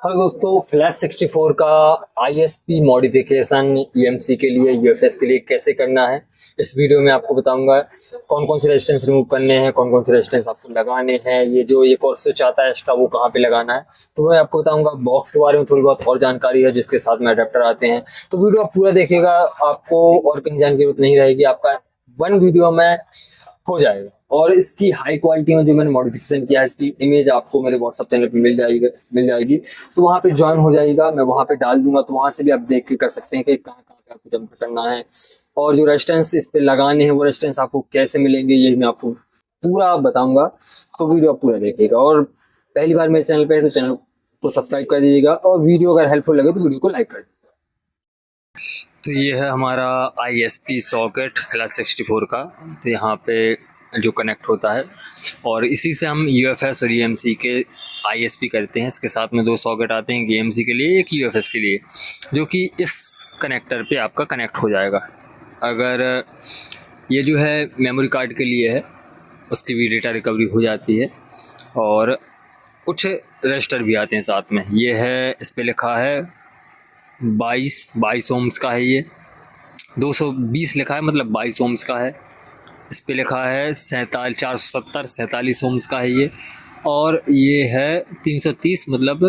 Hello दोस्तों, flash 64 का ISP modification EMC के लिए UFS के लिए कैसे करना है इस वीडियो में आपको बताऊंगा। कौन कौन से रेजिस्टेंस रिमूव करने हैं, कौन कौन से रेजिस्टेंस आपको लगाने हैं, ये जो एक और स्विच आता है एक्स्ट्रा वो कहाँ पे लगाना है, तो मैं आपको बताऊंगा। बॉक्स के बारे में थोड़ी बहुत और जानकारी है जिसके साथ में अडेप्टर आते हैं, तो वीडियो आप पूरा देखिएगा, आपको और कहीं जाने की जरूरत नहीं रहेगी, आपका वन वीडियो में हो जाएगा। और इसकी हाई क्वालिटी में जो मैंने मॉडिफिकेशन किया है, इसकी इमेज आपको मेरे व्हाट्सएप चैनल पे मिल जाएगी, तो वहाँ पे ज्वाइन हो जाएगा, मैं वहाँ पे डाल दूंगा, तो वहाँ से भी आप देख के कर सकते हैं कि कहाँ कहाँ पे आपको जंप करना है और जो रेजिस्टेंस इस पे लगाने हैं वो रेजिस्टेंस आपको कैसे मिलेंगे, ये मैं आपको पूरा बताऊंगा। तो वीडियो आप पूरा देखिएगा और पहली बार मेरे चैनल पे है तो चैनल को सब्सक्राइब कर दीजिएगा और वीडियो अगर हेल्पफुल लगे तो वीडियो को लाइक कर दीजिएगा। तो ये है हमारा ISP सॉकेट फ्लैश 64 का। तो यहाँ पे जो कनेक्ट होता है और इसी से हम UFS और EMC के ISP करते हैं। इसके साथ में दो सॉकेट आते हैं, एक EMC के लिए एक UFS के लिए, जो कि इस कनेक्टर पे आपका कनेक्ट हो जाएगा। अगर ये जो है मेमोरी कार्ड के लिए है, उसकी भी डेटा रिकवरी हो जाती है और कुछ रजिस्टर भी आते हैं साथ में। ये है, इस पर लिखा है 22 ओम्स का है, ये 220 लिखा है मतलब 22 ओम्स का है। इस पे लिखा है 470 ओम्स का है ये, और ये है 330 मतलब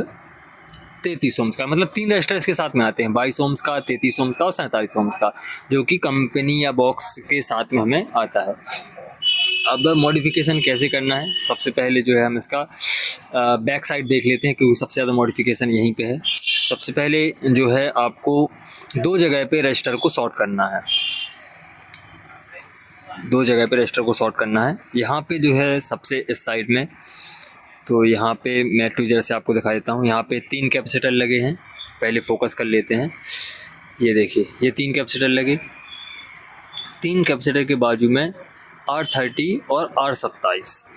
33 ओम्स का, मतलब तीन रजिस्टर इसके साथ में आते हैं, 22 ओम्स का, 33 ओम्स का और 47 ओम्स का, जो कि कंपनी या बॉक्स के साथ में हमें आता है। अब मॉडिफिकेशन कैसे करना है, सबसे पहले जो है हम इसका बैक साइड देख लेते हैं क्योंकि सबसे ज़्यादा मॉडिफिकेशन यहीं पे है। सबसे पहले जो है आपको दो जगह पे रजिस्टर को सॉर्ट करना है, दो जगह पे रजिस्टर को सॉर्ट करना है। यहाँ पे जो है सबसे इस साइड में, तो यहाँ पे मैं ट्विजर से आपको दिखा देता हूँ। यहाँ पे 3 कैपेसिटर लगे हैं, पहले फोकस कर लेते हैं। ये देखिए, ये 3 कैपेसिटर लगे, 3 कैपेसिटर के बाजू में R30 और R27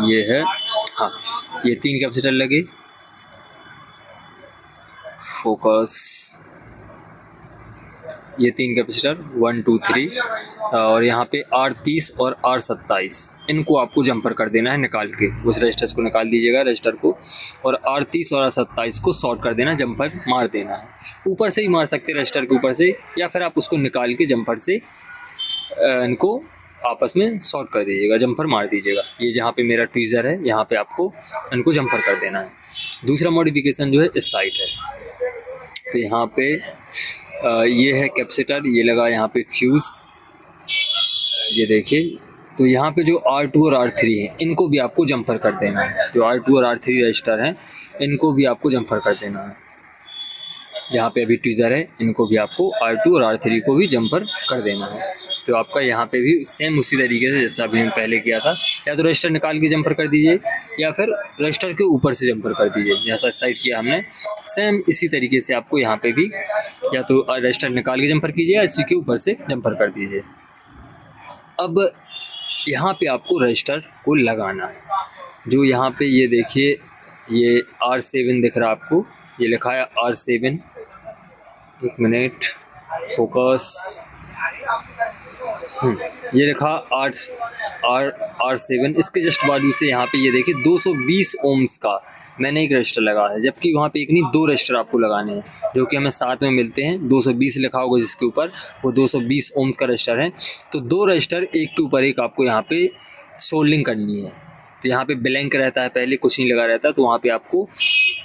ये है। हाँ, ये 3 कैपेसिटर लगे, फोकस, ये 3 कैपेसिटर 1 2 3, और यहाँ पे R30 और R27 इनको आपको जंपर कर देना है, निकाल के उस रजिस्टर को निकाल दीजिएगा रजिस्टर को, और R30 और R27 को शॉर्ट कर देना, जंपर मार देना है। ऊपर से ही मार सकते हैं रजिस्टर के ऊपर से, या फिर आप उसको निकाल के जंपर से इनको आपस में शॉर्ट कर दीजिएगा, जंपर मार दीजिएगा। ये जहाँ पे मेरा ट्वीज़र है यहाँ पे आपको इनको जंपर कर देना है। दूसरा मॉडिफिकेशन जो है इस साइड है, तो यहाँ पे ये है कैपेसिटर, ये लगा यहाँ पे फ्यूज़, ये देखिए। तो यहाँ पे जो R2 और R3 हैं इनको भी आपको जंपर कर देना है, जो R2 और R3 रजिस्टर हैं इनको भी आपको जंपर कर देना है। यहाँ पे अभी ट्वीज़र है, इनको भी आपको R2 और R3 को भी जंपर कर देना है। तो आपका यहाँ पे भी सेम उसी तरीके से जैसा अभी हम पहले किया था, या तो रजिस्टर निकाल के जंपर कर दीजिए या फिर रजिस्टर के ऊपर से जंपर कर दीजिए, जैसा साइड किया हमने सेम इसी तरीके से आपको यहाँ पे भी या तो रजिस्टर निकाल के जंपर कीजिए या इसी के ऊपर से जंपर कर दीजिए। अब यहाँ पे आपको रजिस्टर को लगाना है, जो यहाँ पे ये देखिए, ये R7 दिख रहा है आपको, ये लिखा है R7, एक मिनट, फोकस, ये लिखा R7। इसके जस्ट बाजू से यहाँ पे ये देखिए 220 ओम्स का मैंने एक रजिस्टर लगा है, जबकि वहाँ पे एक नहीं 2 रजिस्टर आपको लगाने हैं, जो कि हमें साथ में मिलते हैं। 220 लिखा होगा जिसके ऊपर, वो 220 ओम्स का रजिस्टर है। तो 2 रजिस्टर एक के ऊपर एक आपको यहाँ पे सोल्डिंग करनी है। तो यहाँ पे ब्लैंक रहता है, पहले कुछ नहीं लगा रहता, तो वहाँ पे आपको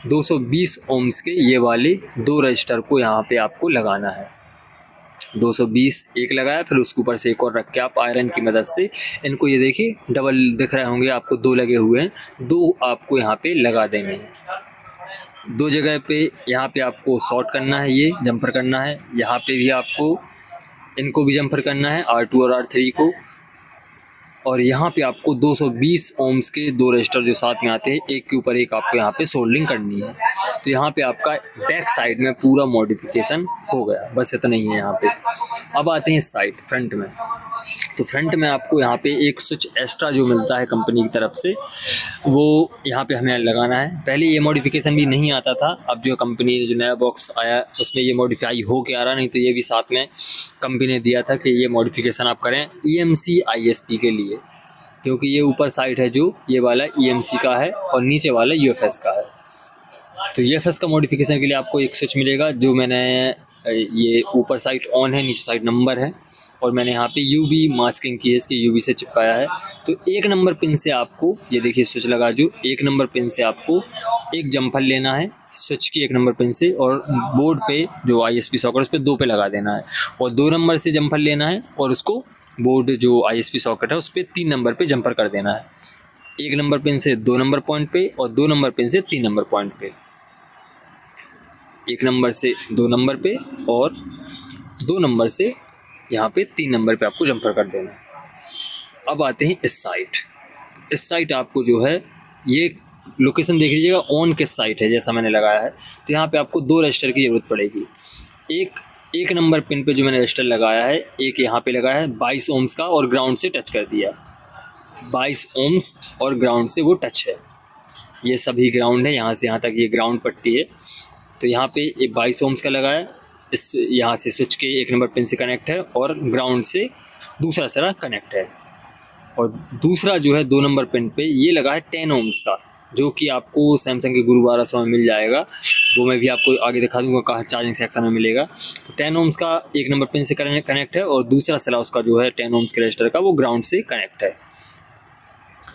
220 ओम्स के ये वाले 2 रजिस्टर को यहाँ पे आपको लगाना है। 220 एक लगाया, फिर उसके ऊपर से एक और रख के आप आयरन की मदद से इनको, ये देखिए डबल दिख रहे होंगे आपको, 2 लगे हुए हैं, 2 आपको यहाँ पे लगा देंगे। 2 जगह पे यहाँ पे आपको शॉर्ट करना है, ये जंपर करना है। यहाँ पे भी आपको इनको भी जंपर करना है, R2 और R3 को। और यहाँ पे आपको 220 ओम्स के 2 रजिस्टर जो साथ में आते हैं, एक के ऊपर एक आपको यहाँ पे सोल्डिंग करनी है। तो यहाँ पे आपका बैक साइड में पूरा मॉडिफिकेशन हो गया, बस इतना ही है यहाँ पे। अब आते हैं साइड फ्रंट में। तो फ्रंट में आपको यहाँ पे एक स्विच एक्स्ट्रा जो मिलता है कंपनी की तरफ से, वो यहाँ पे हमें लगाना है। पहले ये मॉडिफिकेशन भी नहीं आता था, अब जो कंपनी ने जो नया बॉक्स आया उसमें ये मॉडिफाई हो के आ रहा, नहीं तो ये भी साथ में कंपनी ने दिया था कि ये मॉडिफिकेशन आप करें EMC ISP के लिए, क्योंकि ये ऊपर साइड है जो ये वाला EMC का है और नीचे वाला UFS का है। तो यूएफएस का मॉडिफिकेशन के लिए आपको एक स्विच मिलेगा, जो मैंने ये ऊपर साइड ऑन है, नीचे साइड नंबर है, और मैंने यहाँ पे यूवी मास्किंग की है, इसकी यूवी से चिपकाया है। तो 1 नंबर पिन से आपको, ये देखिए स्विच लगा, जो 1 नंबर पिन से आपको एक जम्पर लेना है स्विच की 1 नंबर पिन से, और बोर्ड पे जो आईएसपी सॉकेट उस पर 2 पे लगा देना है, और 2 नंबर से जम्पर लेना है और उसको बोर्ड जो आईएसपी सॉकेट है उस पर 3 नंबर पे जम्पर कर देना है। 1 नंबर पिन से 2 नंबर पॉइंट पे और 2 नंबर पिन से 3 नंबर पॉइंट पे, 1 नंबर से 2 नंबर पे और 2 नंबर से यहाँ पे 3 नंबर पे आपको जंपर कर देना है। अब आते हैं इस साइड। इस साइड आपको जो है ये लोकेशन देख लीजिएगा ऑन किस साइड है, जैसा मैंने लगाया है। तो यहाँ पे आपको 2 रजिस्टर की ज़रूरत पड़ेगी। एक नंबर पिन पे जो मैंने रजिस्टर लगाया है, एक यहाँ पे लगाया है 22 ओम्स का, और ग्राउंड से टच कर दिया। 22 ओम्स और ग्राउंड से वो टच है, ये सभी ग्राउंड है, यहाँ से यहाँ तक ये ग्राउंड पट्टी है। तो यहाँ पे ये 22 ओम्स का लगाया, इस यहाँ से स्विच के 1 नंबर पिन से कनेक्ट है और ग्राउंड से दूसरा सिरा कनेक्ट है। और दूसरा जो है 2 नंबर पिन पे ये लगा है 10 ओम्स का, जो कि आपको सैमसंग के गुरु 1200 में मिल जाएगा। वो मैं भी आपको आगे दिखा दूंगा कहाँ चार्जिंग सेक्शन में मिलेगा। तो 10 ओम्स का 1 नंबर पिन से कनेक्ट है, और दूसरा सिरा उसका जो है 10 ओम्स के रजिस्टर का, वो ग्राउंड से कनेक्ट है।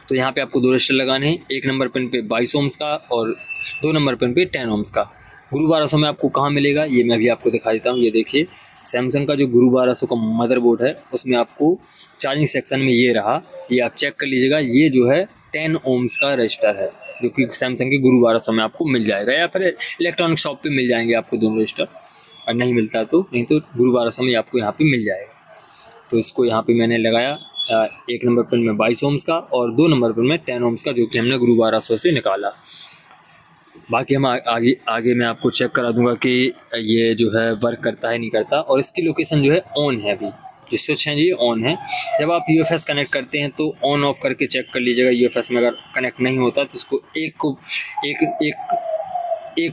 तो यहाँ पे आपको 2 रजिस्टर लगाने हैं, 1 नंबर पिन पे 22 ओम्स का और 2 नंबर पिन पे 10 ओम्स का। गुरु 1200 में आपको कहाँ मिलेगा, ये मैं भी आपको दिखा देता हूँ। ये देखिए सैमसंग का जो गुरु 1200 का मदरबोर्ड है, उसमें आपको चार्जिंग सेक्शन में ये रहा, ये आप चेक कर लीजिएगा। ये जो है 10 ओम्स का रजिस्टर है, जो कि सैमसंग के गुरु 1200 में आपको मिल जाएगा, या फिर इलेक्ट्रॉनिक शॉप पे मिल जाएंगे आपको दोनों रजिस्टर, और नहीं मिलता तो गुरु 1200 में आपको यहाँ पे मिल जाएगा। तो इसको यहाँ पे मैंने लगाया 1 नंबर पिन में 22 ओम्स का और 2 नंबर पिन में 10 ओम्स का, जो कि हमने गुरु 1200 से निकाला। बाकी हम आगे मैं आपको चेक करा दूंगा कि ये जो है वर्क करता है नहीं करता। और इसकी लोकेशन जो है ऑन है, अभी जो स्विच है ये ऑन है। जब आप यूएफएस कनेक्ट करते हैं तो ऑन ऑफ करके चेक कर लीजिएगा। यूएफएस में अगर कनेक्ट नहीं होता तो उसको एक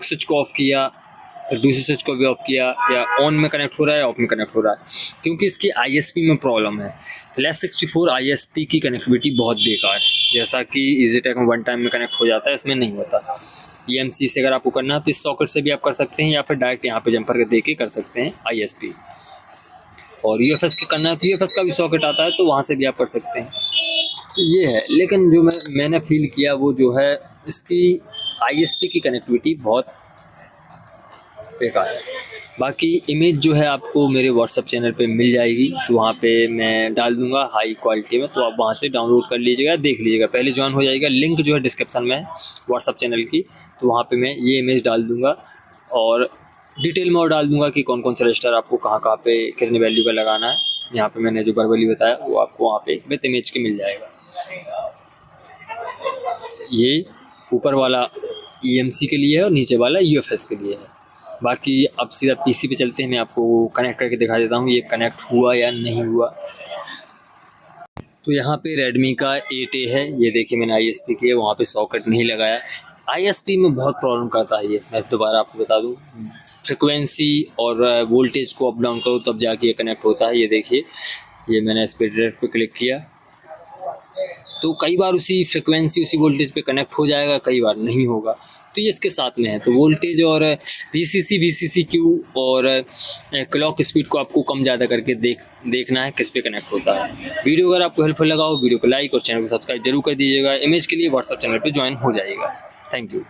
स्विच को ऑफ किया, फिर दूसरे स्विच को भी ऑफ किया, या ऑन में कनेक्ट हो रहा है या ऑफ में कनेक्ट हो रहा है, क्योंकि इसकी आईएसपी में प्रॉब्लम है। LS64 आईएसपी की कनेक्टिविटी बहुत बेकार है, जैसा कि EasyTech में 1 टाइम में कनेक्ट हो जाता है, इसमें नहीं होता। EMC से अगर आपको करना है तो इस सॉकेट से भी आप कर सकते हैं, या फिर डायरेक्ट यहाँ पे जंपर दे के कर सकते हैं आईएसपी। और UFS के करना है तो UFS का भी सॉकेट आता है, तो वहाँ से भी आप कर सकते हैं। तो ये है, लेकिन जो मैंने फील किया वो जो है इसकी आईएसपी की कनेक्टिविटी बहुत बेकार है। बाकी इमेज जो है आपको मेरे व्हाट्सअप चैनल पे मिल जाएगी, तो वहाँ पे मैं डाल दूंगा हाई क्वालिटी में, तो आप वहाँ से डाउनलोड कर लीजिएगा, देख लीजिएगा, पहले ज्वाइन हो जाएगा। लिंक जो है डिस्क्रिप्शन में है व्हाट्सअप चैनल की, तो वहाँ पे मैं ये इमेज डाल दूंगा, और डिटेल में और डाल दूंगा कि कौन कौन सा रजिस्टर आपको कहाँ पे कितने वैल्यू का लगाना है। यहाँ पे मैंने जो वर्बली बताया वो आपको वहाँ पे विद इमेज के मिल जाएगा। ये ऊपर वाला EMC के लिए है और नीचे वाला UFS के लिए है। बाकी अब सीधा PC पे चलते हैं, मैं आपको कनेक्ट करके दिखा देता हूँ ये कनेक्ट हुआ या नहीं हुआ। तो यहाँ पे Redmi का 8A है, ये देखिए मैंने ISP की है, वहाँ पे सॉकेट नहीं लगाया। ISP में बहुत प्रॉब्लम करता है ये, मैं दोबारा आपको बता दूँ। फ्रिक्वेंसी और वोल्टेज को अप डाउन करो तब जाके ये कनेक्ट होता है। ये देखिए, ये मैंने इस पर डायरेक्ट पे क्लिक किया तो कई बार उसी फ्रिक्वेंसी उसी वोल्टेज पे कनेक्ट हो जाएगा, कई बार नहीं होगा। तो ये इसके साथ में है। तो वोल्टेज और VCC और क्लॉक स्पीड को आपको कम ज़्यादा करके देखना है किस पे कनेक्ट होता है। वीडियो अगर आपको हेल्पफुल लगा हो, वीडियो को लाइक और चैनल को सब्सक्राइब जरूर कर दीजिएगा। इमेज के लिए व्हाट्सअप चैनल पे ज्वाइन हो जाइएगा। Thank you.